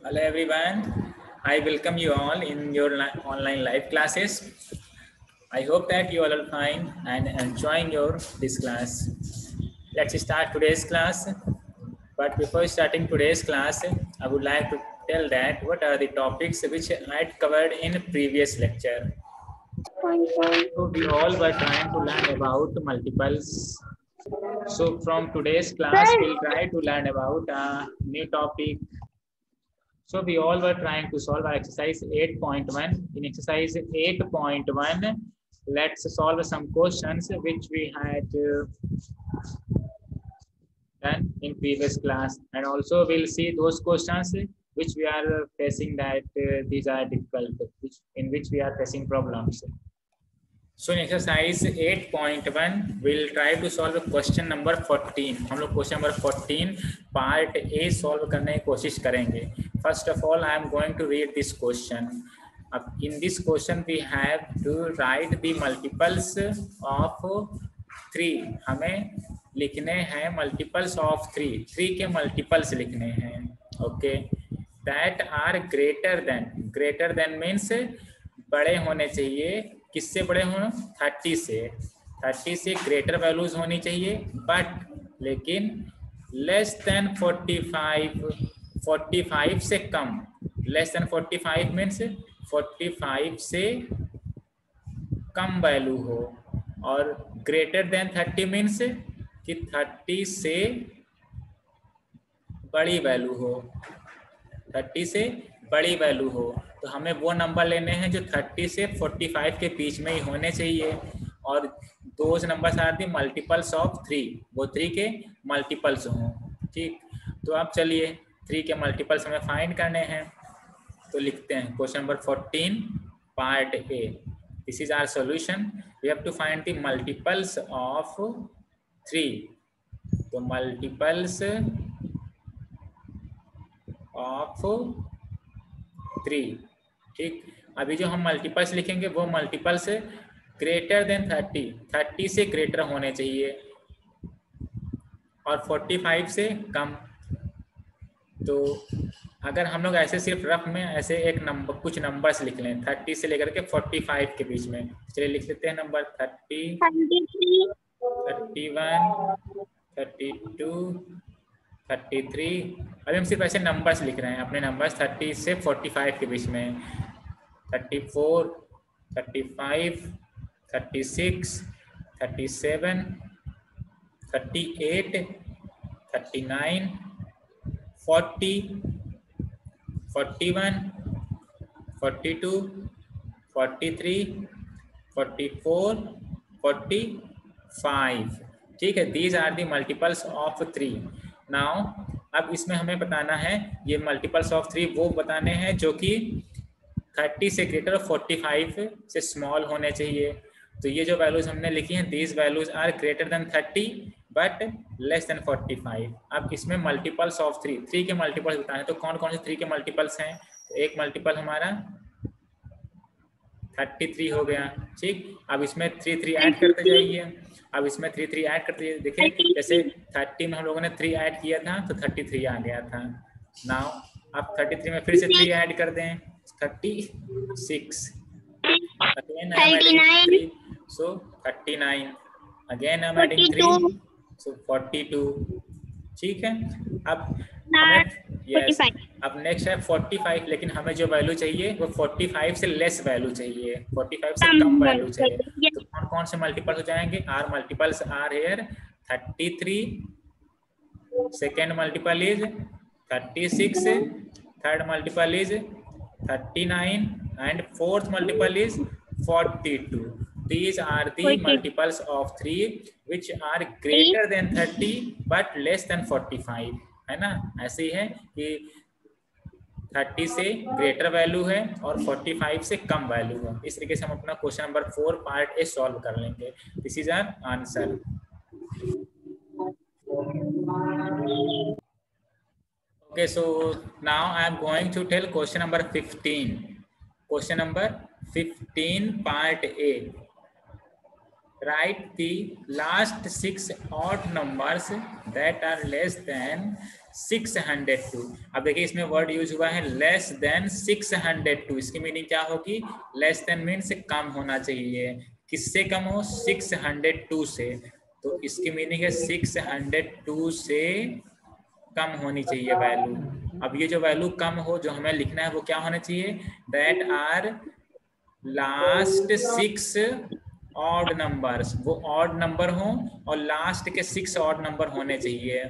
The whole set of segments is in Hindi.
Hello everyone. I welcome you all in your online live classes. I hope that you all are fine and enjoying this class. Let's start today's class. But before starting today's class, I would like to tell that what are the topics which I had covered in previous lecture. So we all were trying to learn about multiples. So from today's class, we'll try to learn about a new topic. So we all were trying to solve our exercise 8.1. In exercise 8.1, let's solve some questions which we had done in previous class. And also we'll see those questions which we are facing that these are difficult, in which we are facing problems. So in exercise 8.1, we'll try to solve question number 14. हम लोग question number 14 part A solve करने की कोशिश करेंगे. First of all, I am going to read this question. In this question, we have to write the multiples of 3. हमें लिखने हैं multiples of 3. 3 के multiples लिखने हैं. Okay. That are greater than means बड़े होने चाहिए. किससे बड़े हों? 30 से. 30 से ग्रेटर वैल्यूज होनी चाहिए, बट लेकिन लेस देन 45 से कम. लेस देन 45 मीन्स 45 से कम वैल्यू हो, और ग्रेटर देन 30 मीन्स कि 30 से बड़ी वैल्यू हो. 30 से बड़ी वैल्यू हो तो हमें वो नंबर लेने हैं जो 30 से 45 के बीच में ही होने चाहिए. और those numbers are the multiples of 3. वो 3 के मल्टीपल्स हों. ठीक, तो अब चलिए 3 के मल्टीपल्स हमें फाइंड करने हैं. तो लिखते हैं question number 14 part A. This is our solution. We have to find the multiples of 3. तो मल्टीपल्स ऑफ 3. ठीक, अभी जो हम मल्टीपल्स लिखेंगे वो मल्टीपल्स ग्रेटर देन 30 से ग्रेटर होने चाहिए और 45 से कम. तो अगर हम लोग ऐसे सिर्फ रफ में ऐसे एक नंबर कुछ नंबर्स लिख लें 30 से लेकर के 45 के बीच में. चलिए लिख लेते हैं नंबर 30, 31, 32, 33. अभी हम सिर्फ ऐसे नंबर्स लिख रहे हैं, अपने नंबर्स 30 से 45 के बीच में. 34, 35, 36, 37, 38, 39, 40, 41, 42, 43, 44, 45. ठीक है, these are the multiples of 3. Now अब इसमें हमें बताना है ये मल्टीपल्स ऑफ 3 वो बताने हैं जो कि 30 से ग्रेटर और 45 से स्मॉल होने चाहिए. तो ये जो वैल्यूज हमने लिखी हैं these values are greater than 30 but less than 45. अब इसमें मल्टीपल्स ऑफ 3 के मल्टीपल्स बताने. तो कौन कौन से 3 के मल्टीपल्स हैं? तो एक मल्टीपल हमारा 33 हो गया. ठीक, अब इसमें 3 ऐड करते जाइए. अब इसमें 3 ऐड करते जाइए. देखिए जैसे 30 में हम लोगों ने 3 ऐड किया था तो 33 आ गया था. नाउ अब 33 में फिर से 3 ऐड कर दें, 36. Again I am adding 3, so 39. Again I am adding 3, so 42. ठीक है, अब हमें yes, अब नेक्स्ट है 45. लेकिन हमें जो वैल्यू चाहिए वो 45 से लेस वैल्यू चाहिए, 45 से कम वैल्यू चाहिए. तो कौन कौन से मल्टीपल्स हो जाएंगे? Are multiples are here 33, second multiple is 36, third multiple is 39 and fourth multiple is 42. These are the multiples of 3 which are greater than 30 but less than 45. है ना, ऐसे ही है कि 30 से ग्रेटर वैल्यू है और 45 से कम वैल्यू है. इस तरीके से हम अपना question number 4 part A solve कर लेंगे. This is our answer. Okay, so now I am going to tell question number 15. Question number 15 part A. Write the last 6 odd numbers that are less than 602। अब देखिए इसमें वर्ड यूज हुआ है लेस देन 602। इसकी मीनिंग क्या होगी? लेस देन मीन्स कम होना चाहिए। किससे कम हो? 602 से। तो इसकी मीनिंग है 602 से कम होनी चाहिए वैल्यू। अब ये जो वैल्यू कम हो जो हमें लिखना है वो क्या होना चाहिए? That are last 6 odd numbers, वो ऑड नंबर हो और लास्ट के 6 ऑड नंबर होने चाहिए।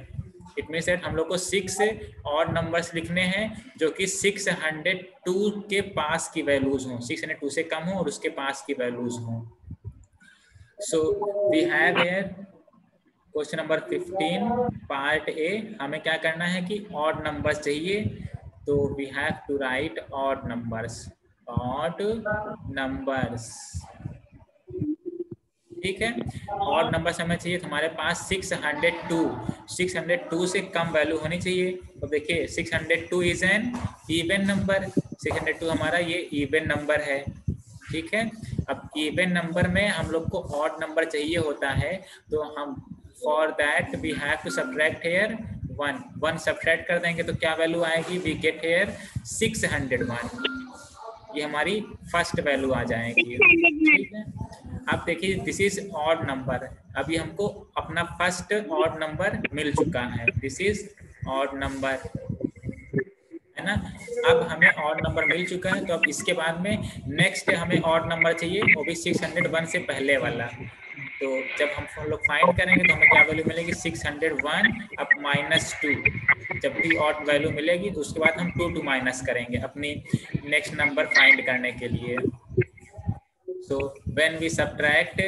इट मीन्स दैट हम लोग को 6 ऑड नंबर्स लिखने हैं जो कि 602 के पास की वैल्यूज हों, 602 से कम हो और उसके पास की वैल्यूज हों। So we have here question number 15 part A. हमें क्या करना है कि ऑड नंबर्स चाहिए, तो we have to write odd numbers, odd numbers. ठीक है, ऑड नंबर्स हमें चाहिए, तो हमारे पास 602 से कम वैल्यू होनी चाहिए। तो देखिए 602 इज एन इवन नंबर, 602 हमारा ये इवन नंबर है। ठीक है, अब इवन नंबर में हम लोग को ऑड नंबर चाहिए होता है, तो हम for that we have to subtract here 1 subtract कर देंगे तो क्या वैल्यू आएगी? We get here 601। ये हमारी फर्स्ट वैल्यू आ जाएगी। ठीक है, अब देखिए दिस इज ऑड नंबर। अभी हमको अपना फर्स्ट ऑड नंबर मिल चुका है, दिस इज ऑड नंबर, है ना। अब हमें ऑड नंबर मिल चुका है, तो अब इसके बाद में नेक्स्ट हमें ऑड नंबर चाहिए, वो भी 601 से पहले वाला। तो जब हम लोग फाइंड करेंगे तो हमें क्या वैल्यू मिलेगी? 601 अब -2। जब भी ऑड वैल्यू मिलेगी तो उसके बाद हम 2 माइनस करेंगे अपनी नेक्स्ट नंबर फाइंड करने के लिए। So when we subtract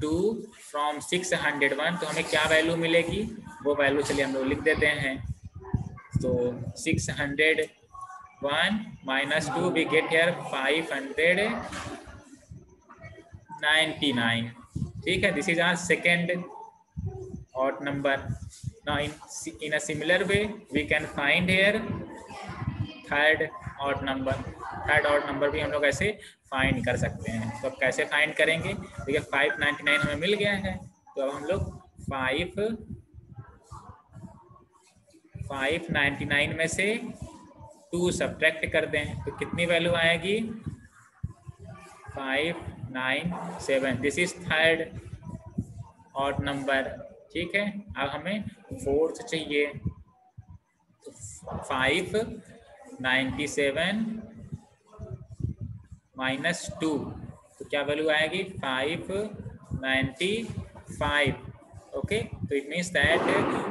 2 from 601 तो हमें क्या वैल्यू मिलेगी? वो वैल्यू चलिए हम लोग लिख देते हैं। तो 601 -2 वी गेट हियर 599। ठीक है, this is our second odd number. Now in a similar way we can find here third odd number. Third odd number भी हम लोग ऐसे फाइंड कर सकते हैं। तो अब कैसे फाइंड करेंगे? देखिए 599 हमें मिल गया है, तो अब हम लोग 599 में से 2 सब्ट्रैक्ट कर दें तो कितनी वैल्यू आएगी? 597। This is third odd number. ठीक है, अब हमें फोर्थ चाहिए, तो 597 -2 तो क्या वैल्यू आएगी? 595। ओके, तो it means that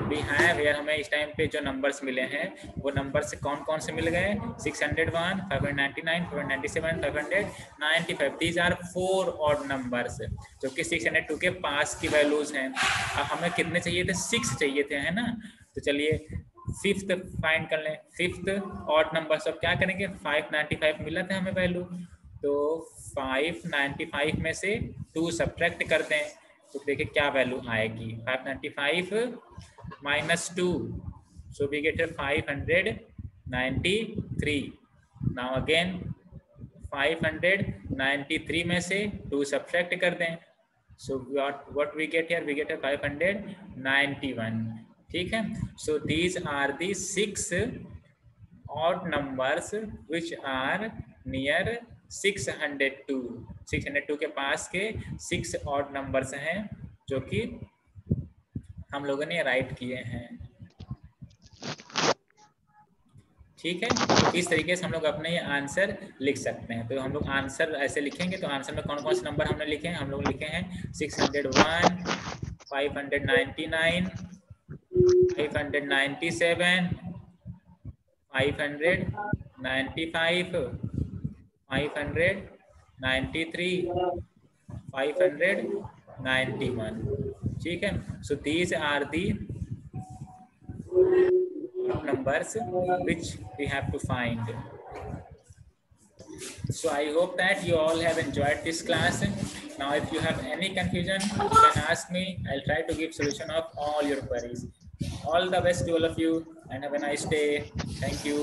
we have here, हमें इस टाइम पे जो नंबर्स मिले हैं वो नंबर्स कौन कौन से मिल गए? 601, 599, 597, 595। दीज आर 4 ऑड नंबर्स जो कि 602 के पास की वैल्यूज हैं। अब हमें कितने चाहिए थे? 6 चाहिए थे, है ना। तो चलिए फिफ्थ फाइंड कर लें, फिफ्थ ऑड नंबर। सब क्या करेंगे? 595 मिला था हमें वैल्यू, तो 595 में से 2 सब्ट्रैक्ट कर दें तो देखिए क्या वैल्यू आएगी? 595 -2, so we get 593। Now again 593 में से 2 सब्ट्रैक्ट कर दें, so what we get here? We get 591। ठीक है, so these are the 6 odd numbers which are near 602। 602 के पास के 6 ऑड नंबर्स हैं जो कि हम लोगों ने राइट किए हैं। ठीक है, इस तरीके से हम लोग अपने ये आंसर लिख सकते हैं। तो हम लोग आंसर ऐसे लिखेंगे, तो आंसर में कौन कौन से नंबर हमने लिखे हैं? हम लोग लिखे हैं 601, 599, 597, 595, 593, 591। ठीक है, so these are the numbers which we have to find. So I hope that you all have enjoyed this class. Now if you have any confusion, you can ask me. I'll try to give solution of all your queries. All the best to all of you and have a nice day. Thank you.